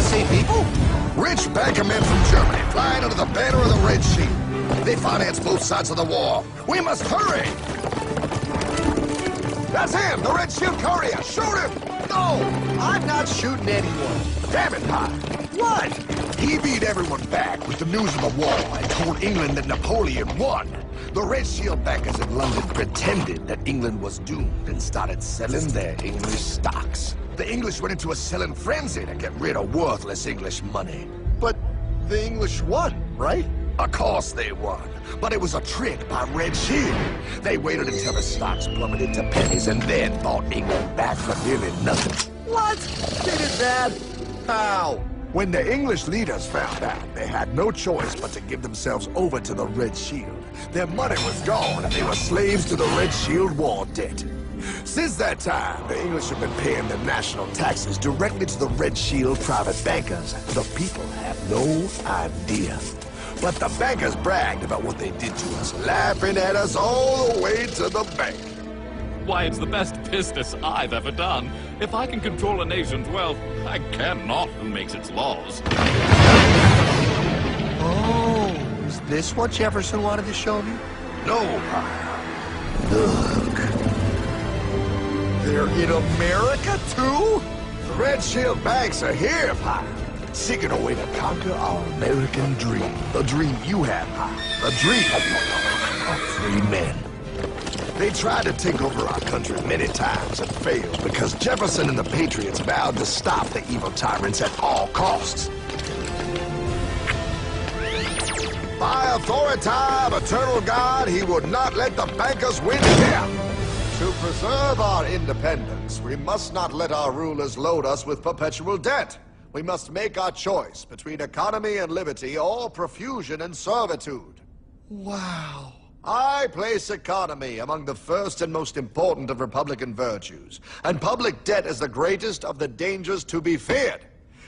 same people? Rich banker men from Germany, flying under the banner of the Red Shield. They finance both sides of the war. We must hurry! That's him, the Red Shield courier! Shoot him! No, I'm not shooting anyone. Damn it, High! What? He beat everyone back with the news of the war and told England that Napoleon won. The Red Shield bankers in London pretended that England was doomed and started selling their English stocks. The English went into a selling frenzy to get rid of worthless English money. But the English won, right? Of course they won, but it was a trick by Red Shield. They waited until the stocks plummeted to pennies and then bought England back for nearly nothing. What? They did that? How? When the English leaders found out, they had no choice but to give themselves over to the Red Shield. Their money was gone and they were slaves to the Red Shield war debt. Since that time, the English have been paying their national taxes directly to the Red Shield private bankers. The people have no idea. But the bankers bragged about what they did to us, laughing at us all the way to the bank. Why, it's the best business I've ever done. If I can control a nation's wealth, I care not who makes its laws. Oh, is this what Jefferson wanted to show me? No, look. They're in America, too? The Red Shield banks are here, Pop. Seeking a way to conquer our American dream. The dream you have, Pop. The dream of free men. They tried to take over our country many times and failed because Jefferson and the Patriots vowed to stop the evil tyrants at all costs. By authority of eternal God, he would not let the bankers win here. To preserve our independence, we must not let our rulers load us with perpetual debt. We must make our choice between economy and liberty or profusion and servitude. Wow. I place economy among the first and most important of Republican virtues, and public debt is the greatest of the dangers to be feared.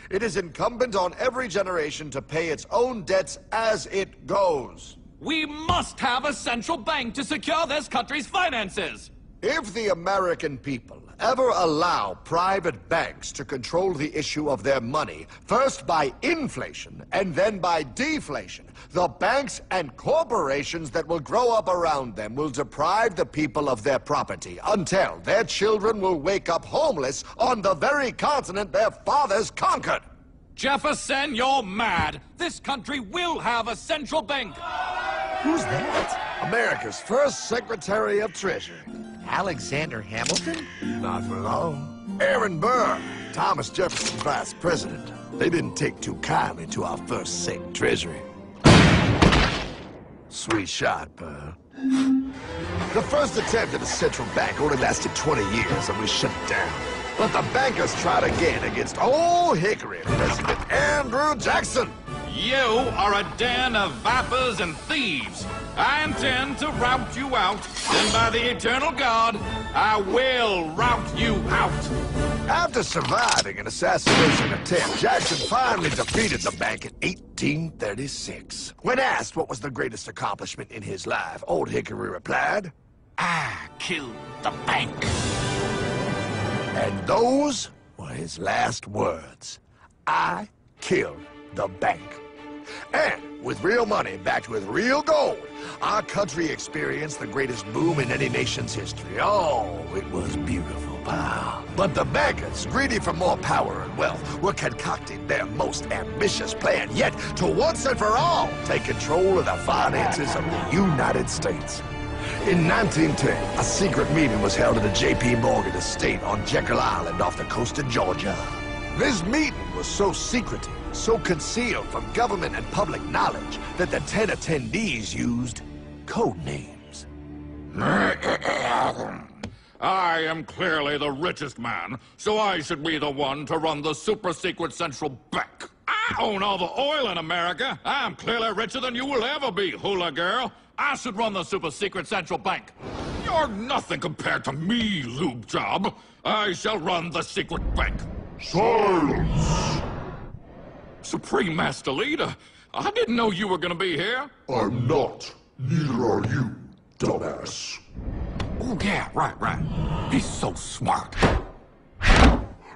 It is incumbent on every generation to pay its own debts as it goes. We must have a central bank to secure this country's finances. If the American people ever allow private banks to control the issue of their money, first by inflation and then by deflation, the banks and corporations that will grow up around them will deprive the people of their property until their children will wake up homeless on the very continent their fathers conquered. Jefferson, you're mad. This country will have a central bank. Who's that? America's first Secretary of Treasury. Alexander Hamilton? Not for long. Aaron Burr, Thomas Jefferson's vice president. They didn't take too kindly to our first Sec Treasury. Sweet shot, Burr. The first attempt at a central bank only lasted 20 years and we shut it down. But the bankers tried again against Old Hickory President Andrew Jackson. You are a den of vipers and thieves. I intend to rout you out, and by the eternal God, I will rout you out. After surviving an assassination attempt, Jackson finally defeated the bank in 1836. When asked what was the greatest accomplishment in his life, Old Hickory replied, I killed the bank. And those were his last words. I killed the bank. And with real money backed with real gold, our country experienced the greatest boom in any nation's history. Oh, it was beautiful, pal. But the bankers, greedy for more power and wealth, were concocting their most ambitious plan yet to once and for all take control of the finances of the United States. In 1910, a secret meeting was held at the J.P. Morgan estate on Jekyll Island off the coast of Georgia. This meeting was so secretive, so concealed from government and public knowledge that the 10 attendees used code names. I am clearly the richest man, so I should be the one to run the super-secret central bank. I own all the oil in America. I'm clearly richer than you will ever be, hula girl. I should run the super-secret central bank. You're nothing compared to me, lube job. I shall run the secret bank. Silence! Supreme Master Leader, I didn't know you were gonna be here. I'm not. Neither are you, dumbass. Oh, yeah, right. He's so smart.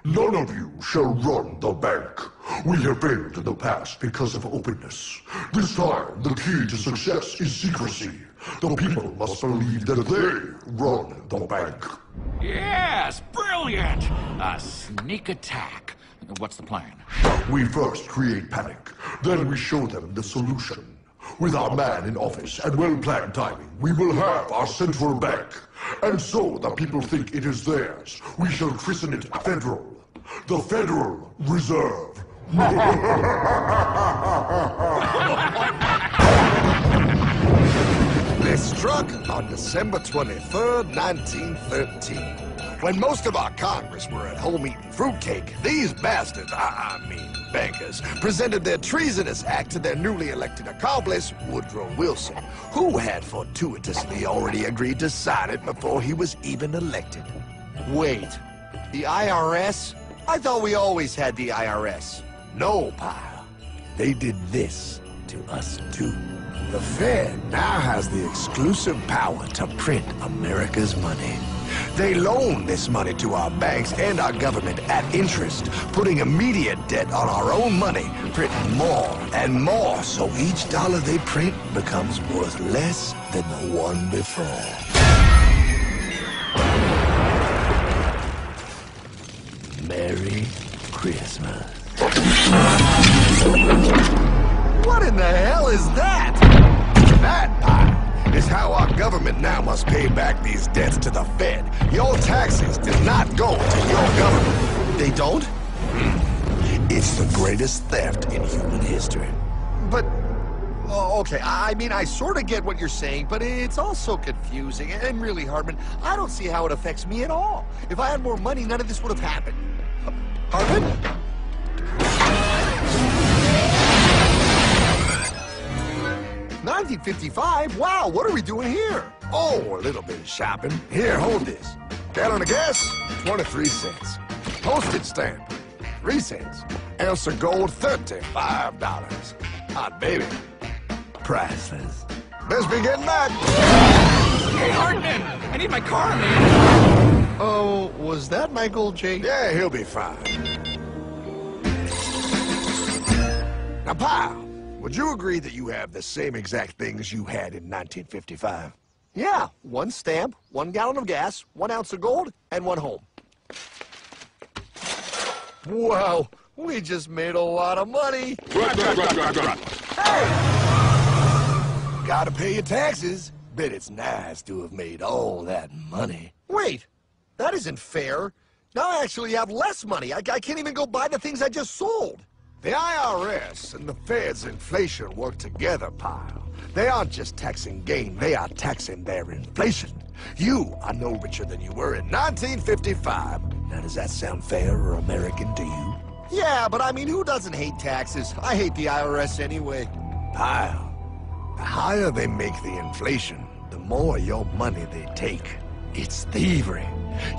None of you shall run the bank. We have failed in the past because of openness. This time, the key to success is secrecy. The people must believe that they run the bank. Yes, brilliant! A sneak attack. What's the plan? We first create panic, then we show them the solution. With our man in office and well-planned timing, we will have our central bank. And so the people think it is theirs. We shall christen it Federal. The Federal Reserve. They struck on December 23rd, 1913. When most of our Congress were at home eating fruitcake, these bastards, I mean bankers, presented their treasonous act to their newly elected accomplice, Woodrow Wilson, who had fortuitously already agreed to sign it before he was even elected. Wait, the IRS? I thought we always had the IRS. No, pal. They did this to us too. The Fed now has the exclusive power to print America's money. They loan this money to our banks and our government at interest, putting immediate debt on our own money, printing more and more, so each dollar they print becomes worth less than the one before. Merry Christmas. What in the hell is that? That pile is how our government now must pay back these debts to the Fed. Your taxes did not go to your government. They don't? It's the greatest theft in human history. But, oh, okay, I mean, I sort of get what you're saying, but it's all so confusing. And really, Hartman, I don't see how it affects me at all. If I had more money, none of this would have happened. Hartman? 1955? Wow, what are we doing here? Oh, a little bit of shopping. Here, hold this. Gallon of gas, 23 cents. Postage stamp, 3 cents. Ounce of gold, $35. Hot baby. Priceless. Best be getting back. Hey, Hartman! I need my car, man! Oh, was that my gold, Jay? Yeah, he'll be fine. Now, pal, would you agree that you have the same exact things you had in 1955? Yeah, 1 stamp, 1 gallon of gas, 1 ounce of gold, and 1 home. Wow, we just made a lot of money. Gotta pay your taxes. Bet it's nice to have made all that money. Wait, that isn't fair. Now I actually have less money. I can't even go buy the things I just sold. The IRS and the Fed's inflation work together, pal. They aren't just taxing gain, they are taxing their inflation. You are no richer than you were in 1955. Now, does that sound fair or American to you? Yeah, but I mean, who doesn't hate taxes? I hate the IRS anyway. Pal, the higher they make the inflation, the more your money they take. It's thievery.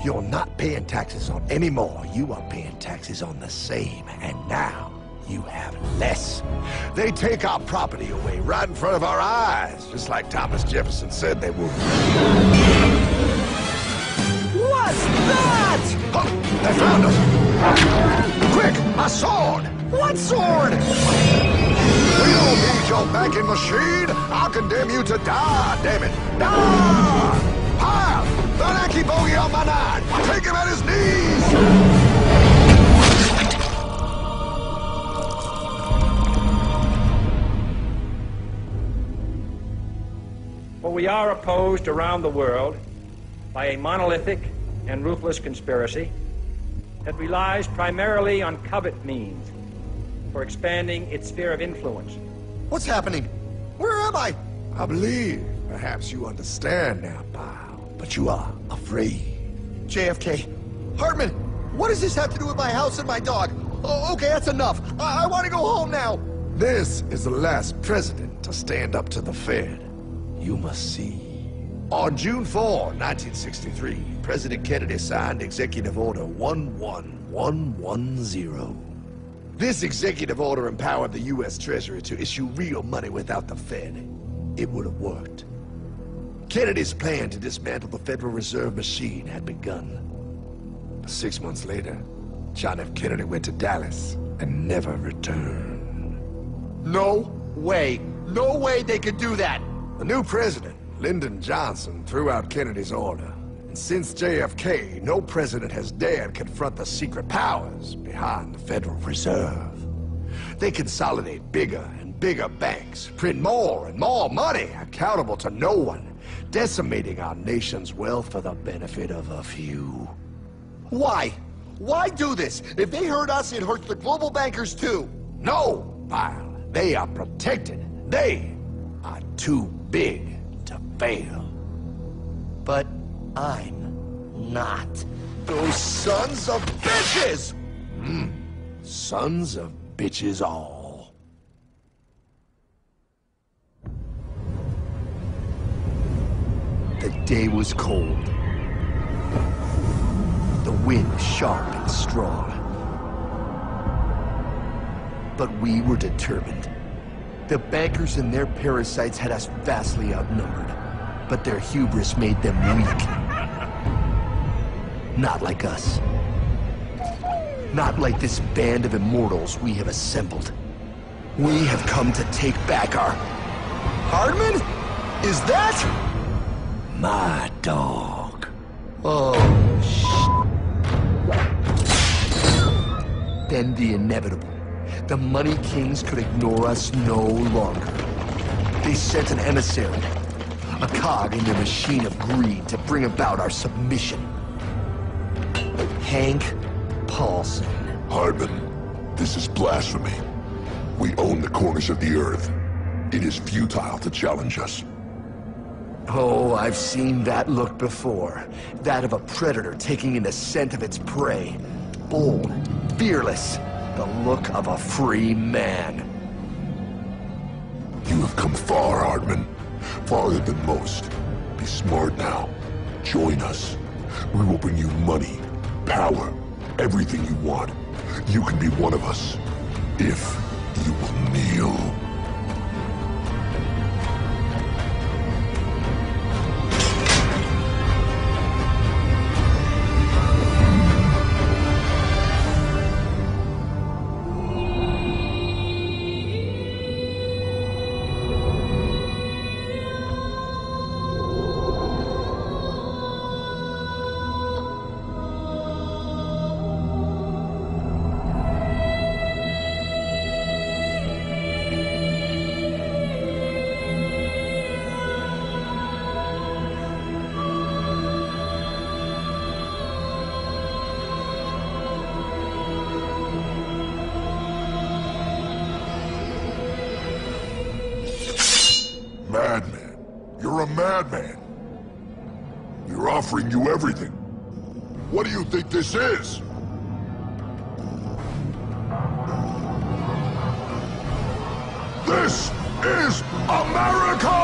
You're not paying taxes on any more. You are paying taxes on the same, and now you have less. They take our property away right in front of our eyes, just like Thomas Jefferson said they would. What's that? Oh, they found us! Quick, my sword! What sword? We don't need your banking machine! I'll condemn you to die, damn it! Die! Pile! The lanky bogey on my 9! Take him at his knees! For we are opposed around the world by a monolithic and ruthless conspiracy that relies primarily on covert means for expanding its sphere of influence. What's happening? Where am I? I believe perhaps you understand now, pal, but you are afraid. JFK. Hartman, what does this have to do with my house and my dog? Oh, okay, that's enough. I want to go home now. This is the last president to stand up to the Fed. You must see. On June 4, 1963, President Kennedy signed Executive Order 11110. This executive order empowered the U.S. Treasury to issue real money without the Fed. It would have worked. Kennedy's plan to dismantle the Federal Reserve machine had begun. 6 months later, John F. Kennedy went to Dallas and never return. No way. No way they could do that. The new president, Lyndon Johnson, threw out Kennedy's order. And since JFK, no president has dared confront the secret powers behind the Federal Reserve. They consolidate bigger and bigger banks, print more and more money, accountable to no one, decimating our nation's wealth for the benefit of a few. Why? Why do this? If they hurt us, it hurts the global bankers too. No, Pyle. They are protected. They are too big to fail. But I'm not. Those sons of bitches! Sons of bitches all. The day was cold. The wind sharp and strong. But we were determined. The bankers and their parasites had us vastly outnumbered, but their hubris made them weak. Not like us. Not like this band of immortals we have assembled. We have come to take back our... Hardman? Is that... My dog. Oh, Then the inevitable. The money kings could ignore us no longer. They sent an emissary, a cog in their machine of greed to bring about our submission. Hank Paulson. Hardman, this is blasphemy. We own the corners of the earth. It is futile to challenge us. Oh, I've seen that look before. That of a predator taking in the scent of its prey. Bold, fearless. The look of a free man. You have come far, Hardman. Farther than most. Be smart now. Join us. We will bring you money, power, everything you want. You can be one of us, if you will kneel. Madman. You're a madman. We're offering you everything. What do you think this is? This is America!